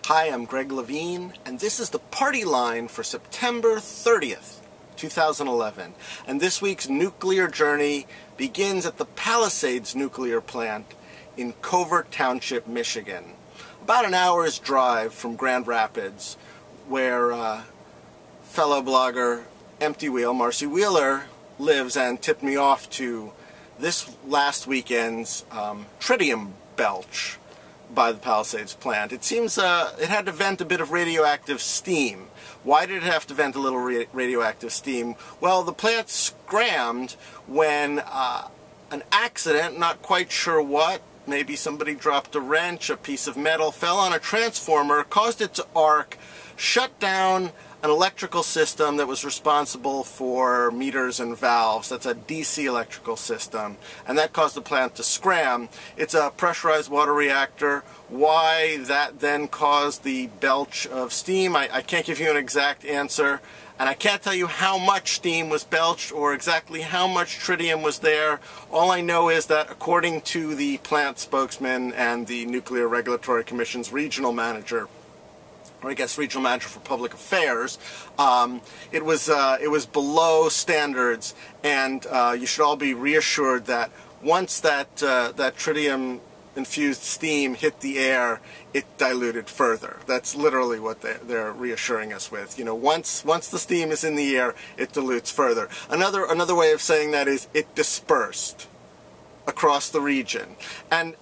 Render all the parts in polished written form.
Hi, I'm Greg Levine, and this is the party line for September 30th, 2011. And this week's nuclear journey begins at the Palisades nuclear plant in Covert Township, Michigan. About an hour's drive from Grand Rapids, where fellow blogger Empty Wheel, Marcy Wheeler, lives and tipped me off to this last weekend's tritium belch by the Palisades plant. It seems it had to vent a bit of radioactive steam. Why did it have to vent a little radioactive steam? Well, the plant scrammed when an accident, not quite sure what, maybe somebody dropped a wrench, a piece of metal, fell on a transformer, caused it to arc, shut down an electrical system that was responsible for meters and valves. That's a DC electrical system, and that caused the plant to scram. It's a pressurized water reactor. Why that then caused the belch of steam, I can't give you an exact answer, and I can't tell you how much steam was belched or exactly how much tritium was there. All I know is that according to the plant spokesman and the Nuclear Regulatory Commission's regional manager, or I guess regional manager for public affairs, it was below standards, and you should all be reassured that once that tritium infused steam hit the air, it diluted further. That's literally what they're reassuring us with. You know, once the steam is in the air, it dilutes further. Another way of saying that is it dispersed across the region, and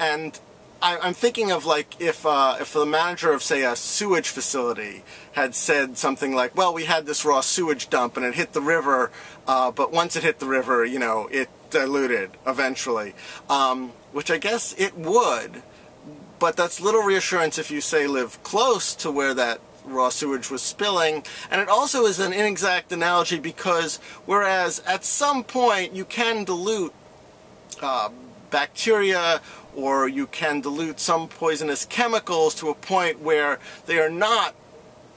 I'm thinking of, like, if the manager of, say, a sewage facility had said something like, well, we had this raw sewage dump and it hit the river, but once it hit the river, you know, it diluted eventually, which I guess it would, but that's little reassurance if you, say, live close to where that raw sewage was spilling. And it also is an inexact analogy because whereas at some point you can dilute bacteria, or you can dilute some poisonous chemicals to a point where they are not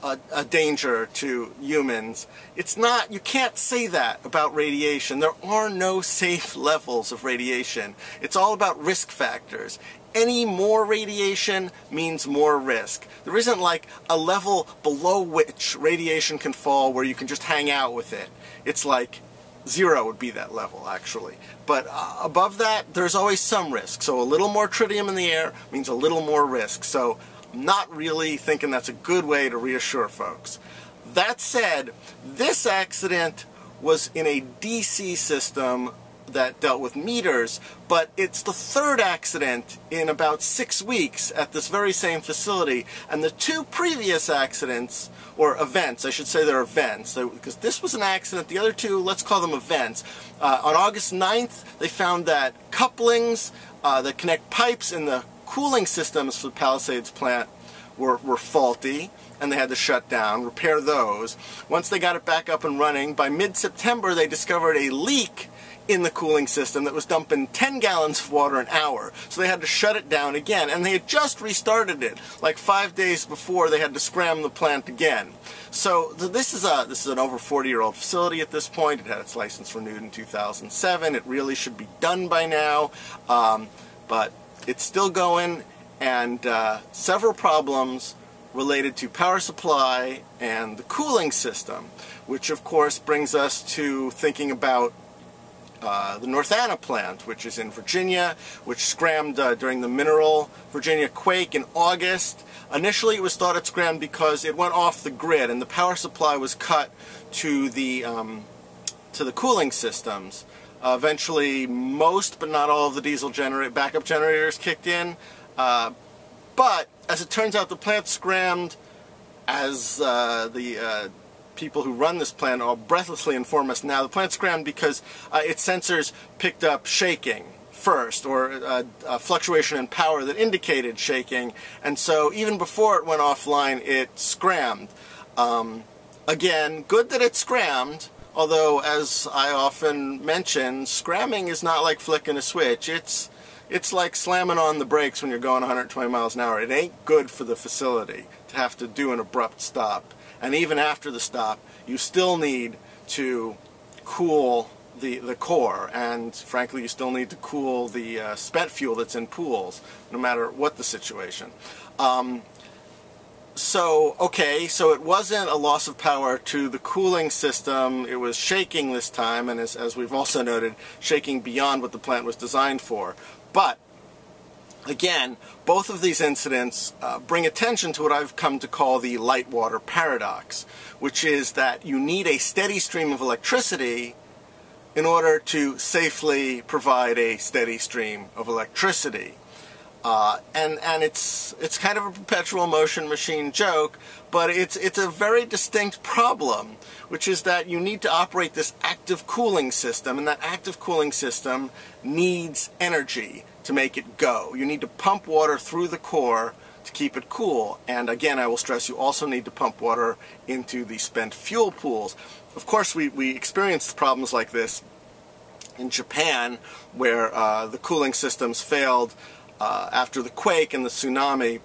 a danger to humans. It's not, you can't say that about radiation. There are no safe levels of radiation. It's all about risk factors. Any more radiation means more risk. There isn't like a level below which radiation can fall where you can just hang out with it. It's like 0 would be that level, actually. But above that, there's always some risk. So a little more tritium in the air means a little more risk. So I'm not really thinking that's a good way to reassure folks. That said, this accident was in a DC system that dealt with meters, but it's the third accident in about 6 weeks at this very same facility, and the two previous accidents, or events, I should say they're events, because this was an accident, the other two, let's call them events. On August 9th, they found that couplings that connect pipes in the cooling systems for the Palisades plant were faulty, and they had to shut down, repair those. Once they got it back up and running, by mid-September they discovered a leak in the cooling system that was dumping 10 gallons of water an hour. So they had to shut it down again. And they had just restarted it. Like 5 days before, they had to scram the plant again. So this is an over 40-year-old facility at this point. It had its license renewed in 2007. It really should be done by now. But it's still going, and several problems related to power supply and the cooling system, which of course brings us to thinking about the North Anna plant, which is in Virginia, which scrammed during the Mineral Virginia quake in August. Initially it was thought it scrammed because it went off the grid and the power supply was cut to the cooling systems. Eventually most, but not all, of the diesel backup generators kicked in. But as it turns out, the plant scrammed as the people who run this plant all breathlessly inform us now. The plant scrammed because its sensors picked up shaking first, or a fluctuation in power that indicated shaking, and so even before it went offline, it scrammed. Again, good that it scrammed, although as I often mention, scramming is not like flicking a switch. It's like slamming on the brakes when you're going 120 miles an hour. It ain't good for the facility to have to do an abrupt stop. And even after the stop, you still need to cool the core, and frankly you still need to cool the spent fuel that's in pools, no matter what the situation. okay, so it wasn't a loss of power to the cooling system. It was shaking this time, and as we've also noted, shaking beyond what the plant was designed for. But again, both of these incidents bring attention to what I've come to call the light-water paradox, which is that you need a steady stream of electricity in order to safely provide a steady stream of electricity. And it's kind of a perpetual motion machine joke, but it's a very distinct problem, which is that you need to operate this active cooling system, and that active cooling system needs energy to make it go. You need to pump water through the core to keep it cool. And again, I will stress, you also need to pump water into the spent fuel pools. Of course, we experienced problems like this in Japan, where the cooling systems failed after the quake and the tsunami,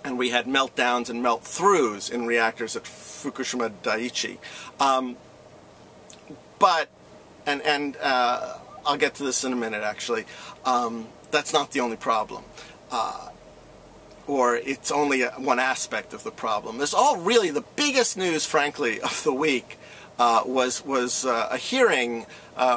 and we had meltdowns and melt-throughs in reactors at Fukushima Daiichi. I'll get to this in a minute, actually. That's not the only problem. Or it's only one aspect of the problem. There's all really the biggest news, frankly, of the week was a hearing,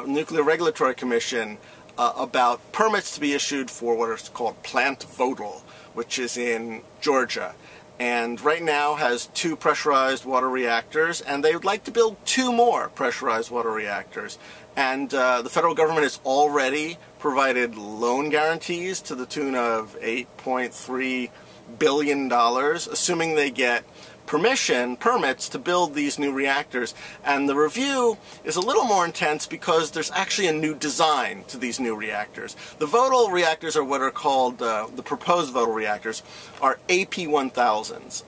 Nuclear Regulatory Commission, about permits to be issued for what is called Plant Vodal, which is in Georgia, and right now has 2 pressurized water reactors, and they would like to build 2 more pressurized water reactors. And the federal government has already provided loan guarantees to the tune of $8.3 billion, assuming they get permits to build these new reactors. And the review is a little more intense because there's actually a new design to these new reactors. The Vodal reactors are what are called, the proposed Vodal reactors are AP1000s.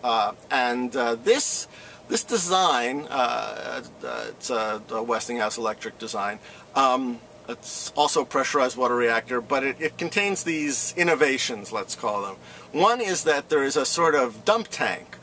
This design, it's a Westinghouse Electric design, it's also a pressurized water reactor, but it contains these innovations, let's call them. One is that there is a sort of dump tank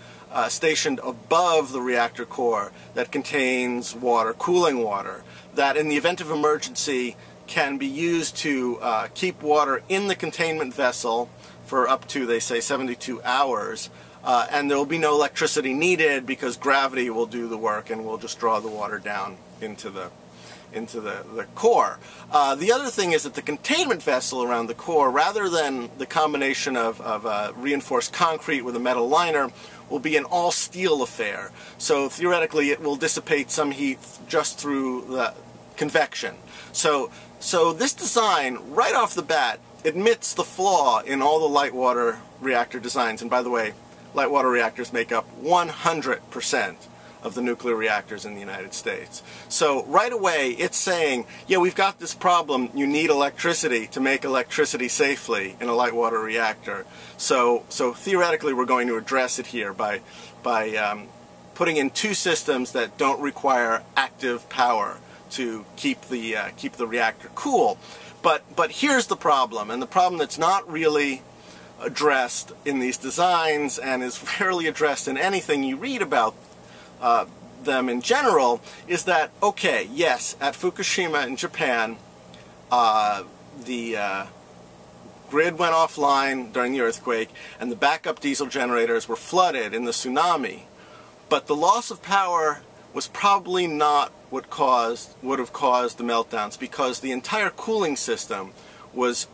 stationed above the reactor core that contains water, cooling water, that in the event of emergency can be used to keep water in the containment vessel for up to, they say, 72 hours. And there will be no electricity needed because gravity will do the work and will just draw the water down into the core. The other thing is that the containment vessel around the core, rather than the combination of reinforced concrete with a metal liner, will be an all-steel affair. So theoretically it will dissipate some heat just through the convection. So this design, right off the bat, admits the flaw in all the light water reactor designs. And by the way, light water reactors make up 100% of the nuclear reactors in the United States. So right away it's saying, yeah, we've got this problem, you need electricity to make electricity safely in a light water reactor. So theoretically we're going to address it here by putting in 2 systems that don't require active power to keep the reactor cool. But here's the problem, and the problem that's not really addressed in these designs and is rarely addressed in anything you read about them in general, is that, okay, yes, at Fukushima in Japan, the grid went offline during the earthquake and the backup diesel generators were flooded in the tsunami, but the loss of power was probably not what would have caused the meltdowns, because the entire cooling system was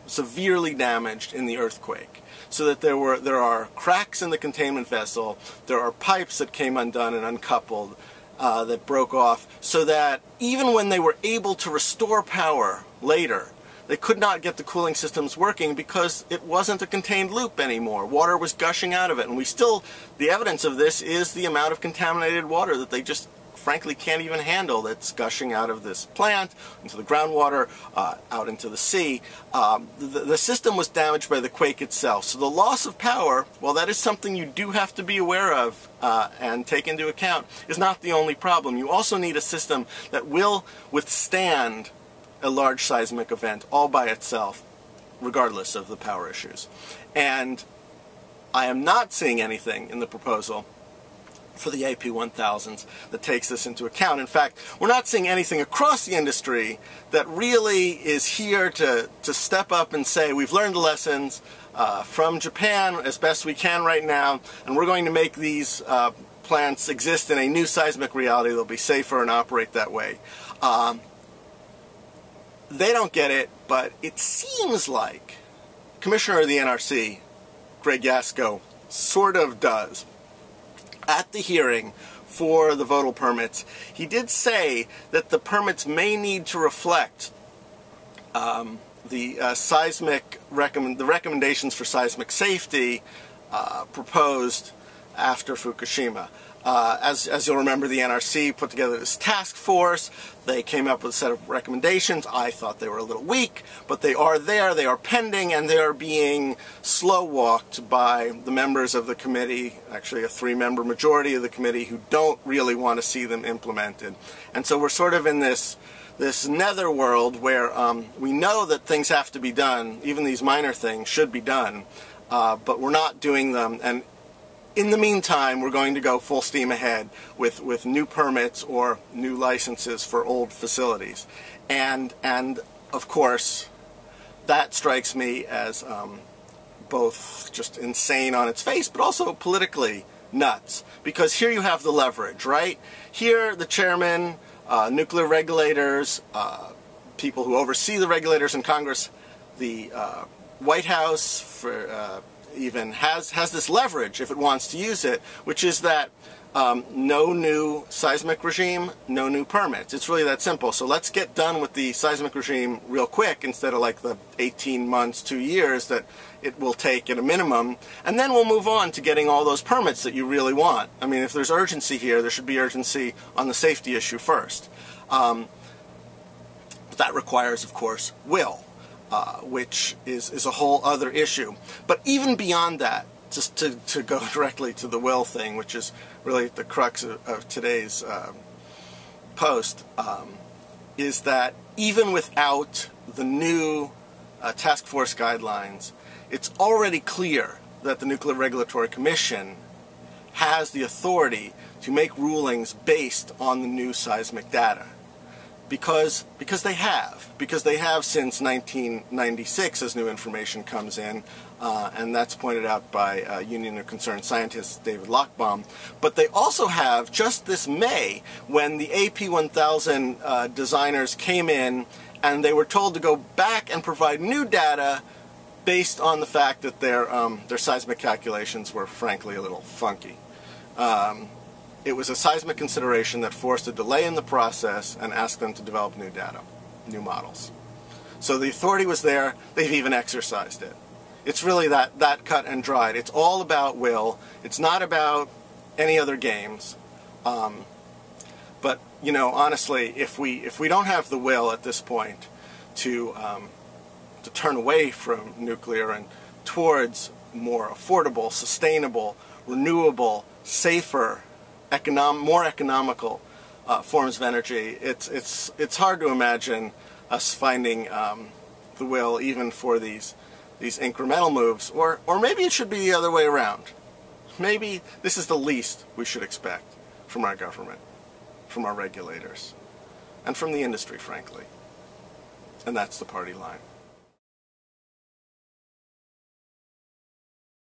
severely damaged in the earthquake. So that there are cracks in the containment vessel, there are pipes that came undone and uncoupled that broke off, so that even when they were able to restore power later, they could not get the cooling systems working because it wasn't a contained loop anymore. Water was gushing out of it, and the evidence of this is the amount of contaminated water that they just frankly can't even handle that's gushing out of this plant into the groundwater, out into the sea. The system was damaged by the quake itself. So the loss of power, while that is something you do have to be aware of and take into account, is not the only problem. You also need a system that will withstand a large seismic event all by itself, regardless of the power issues. And I am not seeing anything in the proposal for the AP 1000s that takes this into account. In fact, we're not seeing anything across the industry that really is here to step up and say, we've learned the lessons from Japan as best we can right now, and we're going to make these plants exist in a new seismic reality. They'll be safer and operate that way. They don't get it, but it seems like Commissioner of the NRC, Greg Yasko, sort of does. At the hearing for the Vodal permits, he did say that the permits may need to reflect the recommendations for seismic safety proposed after Fukushima. As you'll remember, the NRC put together this task force. They came up with a set of recommendations. I thought they were a little weak, but they are there, they are pending, and they are being slow-walked by the members of the committee, actually a 3-member majority of the committee, who don't really want to see them implemented. And so we're sort of in this netherworld where we know that things have to be done, even these minor things should be done, but we're not doing them. And in the meantime, we're going to go full steam ahead with new permits or new licenses for old facilities. And of course, that strikes me as both just insane on its face, but also politically nuts. Because here you have the leverage, right? Here, the chairman, nuclear regulators, people who oversee the regulators in Congress, the White House, even has this leverage if it wants to use it, which is that no new seismic regime, no new permits. It's really that simple. So let's get done with the seismic regime real quick instead of like the 18 months, 2 years that it will take at a minimum, and then we'll move on to getting all those permits that you really want. I mean, if there's urgency here, there should be urgency on the safety issue first. But that requires, of course, will. Which is a whole other issue. But even beyond that, just to go directly to the will thing, which is really the crux of today's post, is that even without the new task force guidelines, it's already clear that the Nuclear Regulatory Commission has the authority to make rulings based on the new seismic data. Because they have since 1996 as new information comes in, and that's pointed out by Union of Concerned Scientists David Lochbaum. But they also have just this May, when the AP 1000 designers came in and they were told to go back and provide new data based on the fact that their seismic calculations were frankly a little funky. It was a seismic consideration that forced a delay in the process and asked them to develop new data, new models. So the authority was there, they've even exercised it. It's really that cut and dried. It's all about will. It's not about any other games. But, you know, honestly, if we don't have the will at this point to turn away from nuclear and towards more affordable, sustainable, renewable, safer, more economical forms of energy, it's hard to imagine us finding the will even for these incremental moves, or maybe it should be the other way around. Maybe this is the least we should expect from our government, from our regulators, and from the industry, frankly. And that's the party line.